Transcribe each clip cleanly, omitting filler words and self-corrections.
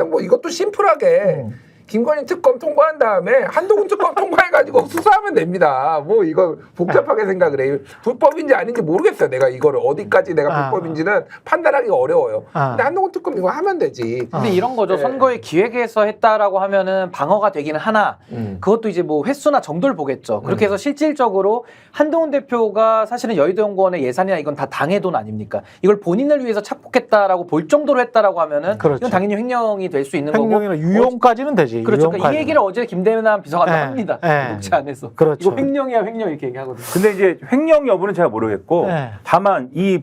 뭐 이것도 심플하게 김건희 특검 통과한 다음에 한동훈 특검 통과해가지고 수사하면 됩니다. 뭐 이거 복잡하게 생각을 해요. 불법인지 아닌지 모르겠어요. 내가 이거를 어디까지 내가 불법인지는 판단하기가 어려워요. 근데 한동훈 특검 이거 하면 되지. 근데 이런 거죠. 네. 선거에 기획해서 했다라고 하면은 방어가 되기는 하나 그것도 이제 뭐 횟수나 정도를 보겠죠. 그렇게 해서 실질적으로 한동훈 대표가 사실은 여의도연구원의 예산이나 이건 다 당의 돈 아닙니까? 이걸 본인을 위해서 착복했다라고 볼 정도로 했다라고 하면은 그렇죠. 이건 당연히 횡령이 될 수 있는 거고. 횡령이나 유용까지는 되지. 그렇죠. 그러니까 이 얘기를 어제 김대남 비서관도 합니다. 네. 녹취 안에서. 그렇죠. 이거 횡령이야 횡령 이렇게 얘기하거든요. 근데 이제 횡령 여부는 제가 모르겠고 네. 다만 이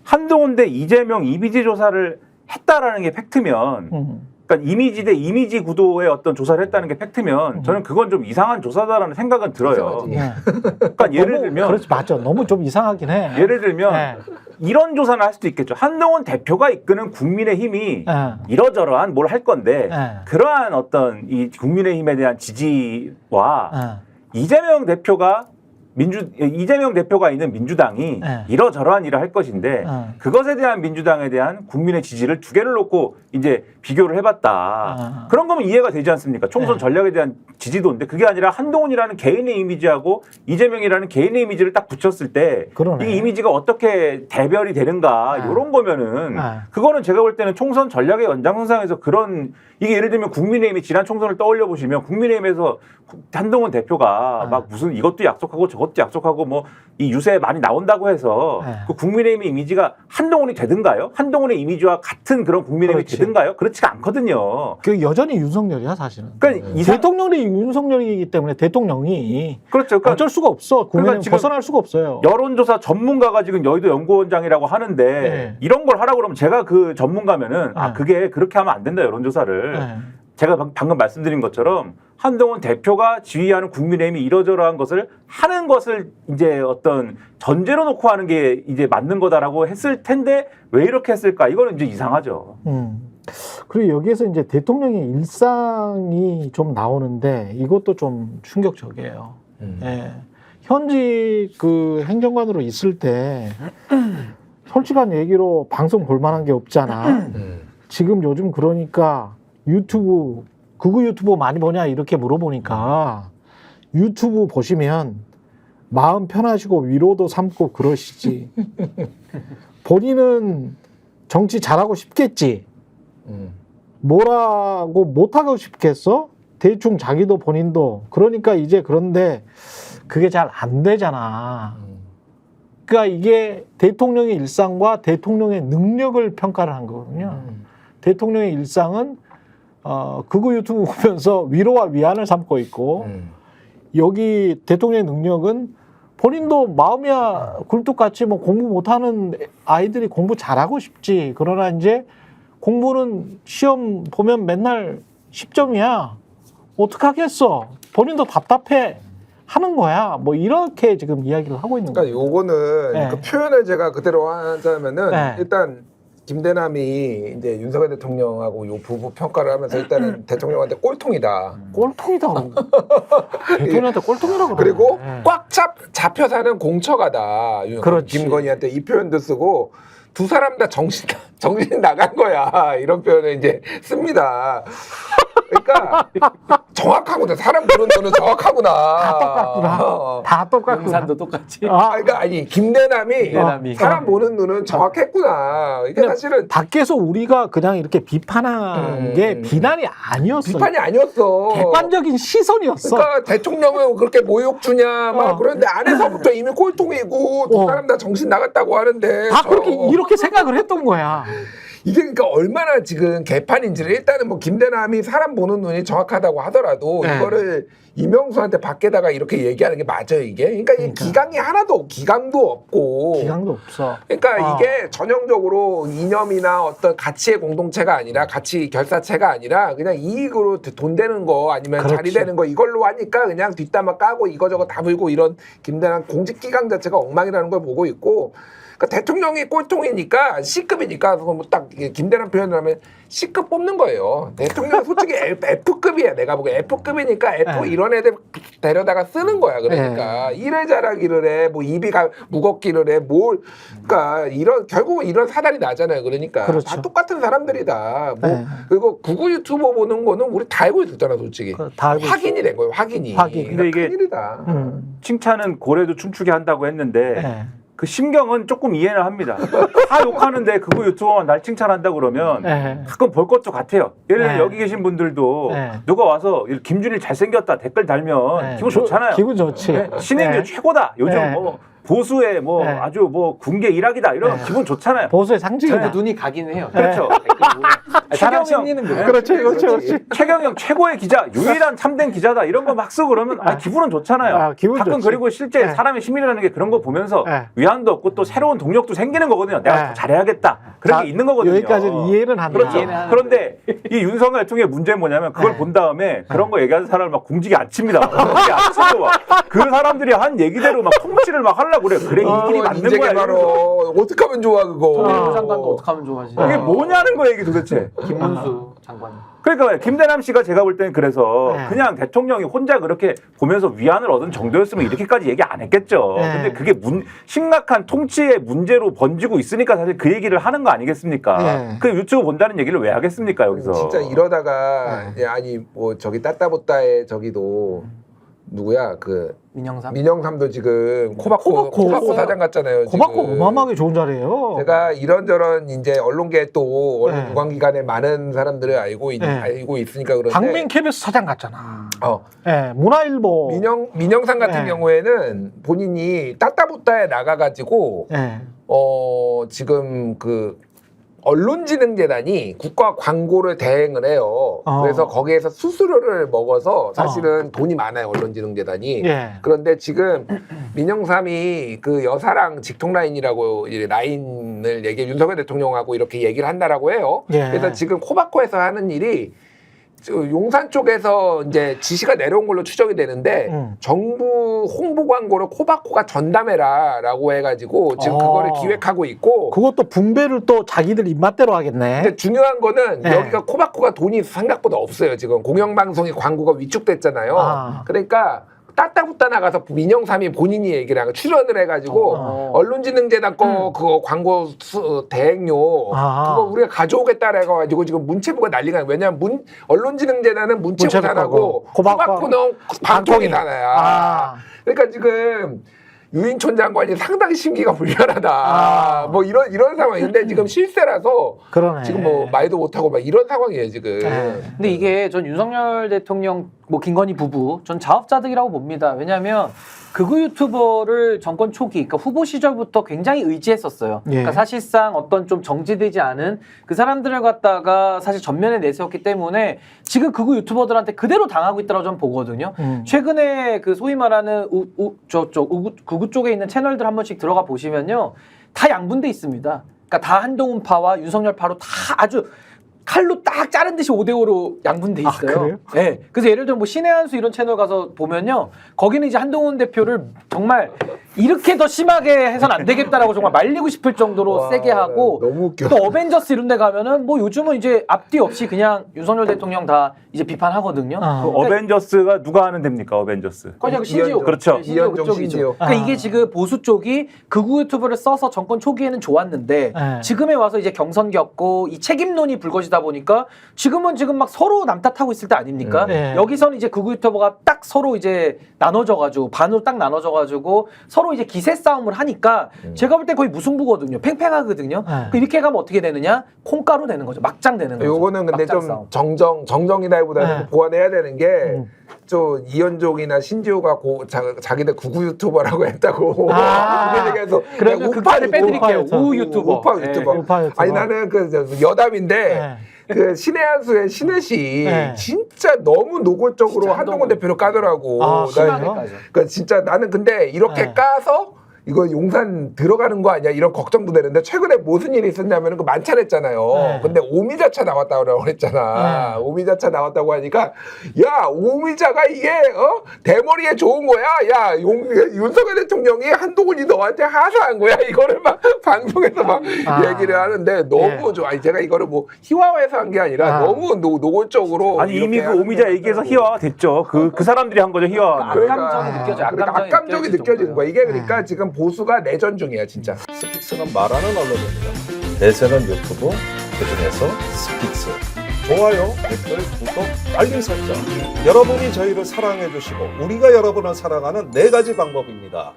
한동훈 대 이재명 이미지 조사를 했다라는 게 팩트면 그러니까 이미지 대 이미지 구도의 어떤 조사를 했다는 게 팩트면 저는 그건 좀 이상한 조사다라는 생각은 들어요. 그러니까 예를 들면 그렇지 맞죠. 너무 좀 이상하긴 해. 예를 들면 이런 조사는 할 수도 있겠죠. 한동훈 대표가 이끄는 국민의힘이 이러저러한 뭘 할 건데 그러한 어떤 이 국민의힘에 대한 지지와 이재명 대표가 있는 민주당이 이러저러한 일을 할 것인데 그것에 대한 민주당에 대한 국민의 지지를 두 개를 놓고 이제 비교를 해봤다. 그런 거면 이해가 되지 않습니까? 총선 전략에 대한 지지도인데 그게 아니라 한동훈이라는 개인의 이미지하고 이재명이라는 개인의 이미지를 딱 붙였을 때 이 이미지가 어떻게 대별이 되는가 이런 거면은 그거는 제가 볼 때는 총선 전략의 연장선상에서 그런 이게 예를 들면 국민의힘이 지난 총선을 떠올려 보시면 국민의힘에서 한동훈 대표가 막 무슨 이것도 약속하고 저것도 약속하고 뭐 이 유세에 많이 나온다고 해서 그 국민의힘의 이미지가 한동훈이 되든가요? 한동훈의 이미지와 같은 그런 국민의힘이 되든가요? 그렇지가 않거든요. 그 여전히 윤석열이야 사실은. 그러니까 대통령이 윤석열이기 때문에 대통령이 그렇죠. 그러니까 어쩔 수가 없어. 국민의힘 지금 벗어날 수가 없어요. 여론조사 전문가가 지금 여의도 연구원장이라고 하는데 이런 걸 하라고 그러면 제가 그 전문가면은 아 그게 그렇게 하면 안 된다 여론조사를 제가 방금 말씀드린 것처럼 한동훈 대표가 지휘하는 국민의힘이 이러저러한 것을 하는 것을 이제 어떤 전제로 놓고 하는 게 이제 맞는 거다라고 했을 텐데 왜 이렇게 했을까? 이거는 이제 이상하죠. 그리고 여기에서 이제 대통령의 일상이 좀 나오는데 이것도 좀 충격적이에요. 예. 현직 그 행정관으로 있을 때 솔직한 얘기로 방송 볼만한 게 없잖아. 지금 요즘 그러니까 유튜브 극우 유튜브 많이 보냐 이렇게 물어보니까 유튜브 보시면 마음 편하시고 위로도 삼고 그러시지. 본인은 정치 잘하고 싶겠지. 뭐라고 못하고 싶겠어? 대충 자기도 본인도. 그러니까 이제 그런데 그게 잘 안 되잖아. 그러니까 이게 대통령의 일상과 대통령의 능력을 평가를 한 거거든요. 대통령의 일상은 극우 유튜브 보면서 위로와 위안을 삼고 있고 여기 대통령의 능력은 본인도 마음이야 굴뚝같이 뭐 공부 못하는 아이들이 공부 잘하고 싶지. 그러나 이제 공부는 시험 보면 맨날 10점이야. 어떡하겠어. 본인도 답답해 하는 거야. 뭐 이렇게 지금 이야기를 하고 있는 거예요. 그러니까 요거는 그 표현을 제가 그대로 하자면은 일단 김대남이 이제 윤석열 대통령하고 요 부부 평가를 하면서 일단은 대통령한테 꼴통이다. 꼴통이다. 대통령한테 꼴통이라고 그래. 그리고 꽉 잡혀 사는 공처가다. 그렇지. 김건희한테 이 표현도 쓰고 두 사람 다 정신 나간 거야. 이런 표현을 이제 씁니다. 그러니까 정확하구나. 사람 보는 눈은 정확하구나. 다 똑같구나. 다 똑같구나. 용산도 똑같이. 그러니까 아니 김대남이 사람 보는 눈은 정확했구나. 이게 사실은 밖에서 우리가 그냥 이렇게 비판한 게 비난이 아니었어. 비판이 아니었어. 객관적인 시선이었어. 그러니까 대통령은 그렇게 모욕 주냐 막 그런데 안에서부터 이미 꼴통이고 두 사람 다 정신 나갔다고 하는데 다 그렇게 이렇게 생각을 했던 거야. 이게 그러니까 얼마나 지금 개판인지를 일단은 뭐 김대남이 사람 보는 눈이 정확하다고 하더라도 이거를 이명수한테 밖에다가 이렇게 얘기하는 게 맞아요 이게? 그러니까 이 기강이 하나도 기강도 없고 기강도 없어. 그러니까 이게 전형적으로 이념이나 어떤 가치의 공동체가 아니라 가치 결사체가 아니라 그냥 이익으로 돈 되는 거 아니면 자리 되는 거 이걸로 하니까 그냥 뒷담화 까고 이거저거 다 불고 이런 김대남 공직기강 자체가 엉망이라는 걸 보고 있고 그러니까 대통령이 꼴통이니까 C급이니까 뭐딱 김대남 표현을 하면 C급 뽑는 거예요. 대통령 솔직히 F급이야. 내가 보기에 F급이니까 F 이런 애들 데려다가 쓰는 거야. 그러니까 이래 잘하기를 해. 뭐 입이 무겁기를 해. 그러니까 결국은 이런 사달이 나잖아요. 그러니까 그렇죠. 다 똑같은 사람들이다. 뭐 그리고 구구 유튜버 보는 거는 우리 다 알고 있었잖아, 솔직히. 다 알고 확인이 된 거예요. 확인이. 근데 이게 큰일이다. 칭찬은 고래도 춤추게 한다고 했는데 그 심경은 조금 이해는 합니다. 다 욕하는데 그거 유튜버만 날 칭찬한다 그러면 가끔 볼 것도 같아요. 예를 들면 여기 계신 분들도 누가 와서 김준일 잘생겼다 댓글 달면 기분 좋잖아요. 기분 좋지. 신인들 최고다. 요즘 뭐 보수의 뭐 아주 뭐 군계 일학이다 이런 기분 좋잖아요. 보수의 상징이다. 저도 눈이 가긴 해요. 그렇죠. 사람 심리는 그래요. 그렇지. 최경영 최고의 기자, 유일한 참된 기자다 이런 거 막 쓰고 그러면 기분은 좋잖아요. 기분 가끔 좋지. 그리고 실제 사람의 심리라는 게 그런 거 보면서 위안도 없고 또 새로운 동력도 생기는 거거든요. 내가 더 잘해야겠다. 그런 게 있는 거거든요. 여기까지는 이해는 한다. 그렇죠. 그런데 이 윤석열 대통령의 문제는 뭐냐면 그걸 본 다음에 그런 거 얘기하는 사람을 막 공직에 안 칩니다. 공직에 안 치고 막 그 사람들이 한 얘기대로 막 통치를 막 하려고 그래. 그래 이 길이 맞는 거야. 인재개발로 어떻게 하면 좋아 그거. 통일부 장관도 어떻게 하면 좋아하지? 이게 뭐냐는 거 얘기 도대체. 김문수 장관. 그러니까 김대남 씨가 제가 볼 때는 그래서 그냥 대통령이 혼자 그렇게 보면서 위안을 얻은 정도였으면 이렇게까지 얘기 안 했겠죠. 근데 그게 심각한 통치의 문제로 번지고 있으니까 사실 그 얘기를 하는 거 아니겠습니까? 그 유튜브 본다는 얘기를 왜 하겠습니까 여기서. 진짜 이러다가 아니 뭐 저기 따따보따의 저기도 누구야 그 민영삼도 지금 코바코 사장 같잖아요. 코바코 지금. 어마어마하게 좋은 자리예요. 제가 이런저런 이제 언론계 또 언론 유관기관에 많은 사람들을 알고 있으니까 그런데 당민 KBS 사장 같잖아. 네, 문화일보 민영삼 같은 경우에는 본인이 따따보따에 나가가지고 지금 그 언론진흥재단이 국가 광고를 대행을 해요. 그래서 거기에서 수수료를 먹어서 사실은 돈이 많아요. 언론진흥재단이. 그런데 지금 민영삼이 그 여사랑 직통라인이라고 라인을 윤석열 대통령하고 이렇게 얘기를 한다라고 해요. 그래서 지금 코바코에서 하는 일이 용산 쪽에서 이제 지시가 내려온 걸로 추정이 되는데 정부 홍보 광고를 코바코가 전담해라라고 해가지고 지금 그거를 기획하고 있고 그것도 분배를 또 자기들 입맛대로 하겠네. 근데 중요한 거는 여기가 코바코가 돈이 생각보다 없어요. 지금 공영방송의 광고가 위축됐잖아요. 그러니까 따따붙다 나가서 민영삼이 본인이 얘기를 하고 출연을 해가지고 언론진흥재단 거 그거 광고 대행료 그거 우리가 가져오겠다 해가지고 지금 문체부가 난리가 나요. 왜냐하면 언론진흥재단은 문체부 산하고 코바코는 방통위 산하야. 그러니까 지금 유인촌 장관이 상당히 심기가 불편하다. 뭐 이런 상황인데 지금 실세라서 지금 뭐 말도 못하고 막 이런 상황이에요 지금. 근데 이게 전 윤석열 대통령 뭐 김건희 부부 전 자업자득이라고 봅니다. 왜냐하면 극우 유튜버를 정권 초기, 그러니까 후보 시절부터 굉장히 의지했었어요. 그러니까 사실상 어떤 좀 정지되지 않은 그 사람들을 갖다가 사실 전면에 내세웠기 때문에 지금 극우 유튜버들한테 그대로 당하고 있다고 저는 보거든요. 최근에 그 소위 말하는 극우 쪽에 있는 채널들 한 번씩 들어가 보시면요, 다 양분돼 있습니다. 그러니까 다 한동훈파와 윤석열파로 다 아주 칼로 딱 자른 듯이 5대5로 양분돼 있어요. 그래요? 네. 그래서 예를 들면 뭐 신의 한수 이런 채널 가서 보면요, 거기는 이제 한동훈 대표를 정말 이렇게 더 심하게 해서는 안 되겠다라고 정말 말리고 싶을 정도로 세게 하고, 너무 웃겨. 또 어벤져스 이런 데 가면은 뭐 요즘은 이제 앞뒤 없이 그냥 윤석열 대통령 다 이제 비판하거든요. 그 어벤져스가 누가 하는 됩니까? 어벤져스. 그냥 신지호. 그렇죠. 신지호 그쪽이죠. 그러니까 이게 지금 보수 쪽이 극우 유튜브를 써서 정권 초기에는 좋았는데 지금에 와서 이제 경선 겪고 이 책임론이 불거지다 보니까 지금은 지금 막 서로 남탓하고 있을 때 아닙니까? 여기서는 이제 극우 유튜버가 딱 서로 이제 나눠져가지고 반으로 딱 나눠져가지고 서로 이제 기세 싸움을 하니까 제가 볼 때 거의 무승부거든요. 팽팽하거든요. 이렇게 가면 어떻게 되느냐? 콩가루 되는 거죠. 막장 되는 거죠. 요거는 근데 좀 싸움. 정정이다기보다는 보완해야 되는 게 좀 이현종이나 신지호가 자기들 극우 유튜버라고 했다고. 그래서 그러면 극단을 빼드릴게요. 우 유튜버. 우파 유튜버. 아니 나는 그 여담인데. 그 신의 한수의 신혜 씨 진짜 너무 노골적으로 진짜 한동훈 대표를 까더라고. 심하게 까죠. 그러니까 진짜 나는 근데 이렇게 까서 이거 용산 들어가는 거 아니야 이런 걱정도 되는데 최근에 무슨 일이 있었냐면 그 만찬했잖아요. 네. 근데 오미자차 나왔다고 그랬잖아. 오미자차 나왔다고 하니까 야 오미자가 이게 대머리에 좋은 거야. 야 윤석열 대통령이 한동훈이 너한테 하사한 거야. 이거를 막 방송에서 막 얘기를 하는데 너무 좋아. 제가 이거를 뭐 희화화해서 한 게 아니라 너무 노골적으로 아니 이미 이렇게 그 오미자 하는 얘기에서 거고. 희화가 됐죠. 그 사람들이 한 거죠 희화. 악감정이 느껴져. 그러니까 악감정이 느껴지는 거야. 이게 그러니까 지금 보수가 내전 중이야 진짜. 스픽스는 말하는 언론입니다. 대세는 유튜브, 그중에서 스픽스. 좋아요, 댓글, 구독, 알림 설정. 여러분이 저희를 사랑해 주시고 우리가 여러분을 사랑하는 4가지 방법입니다.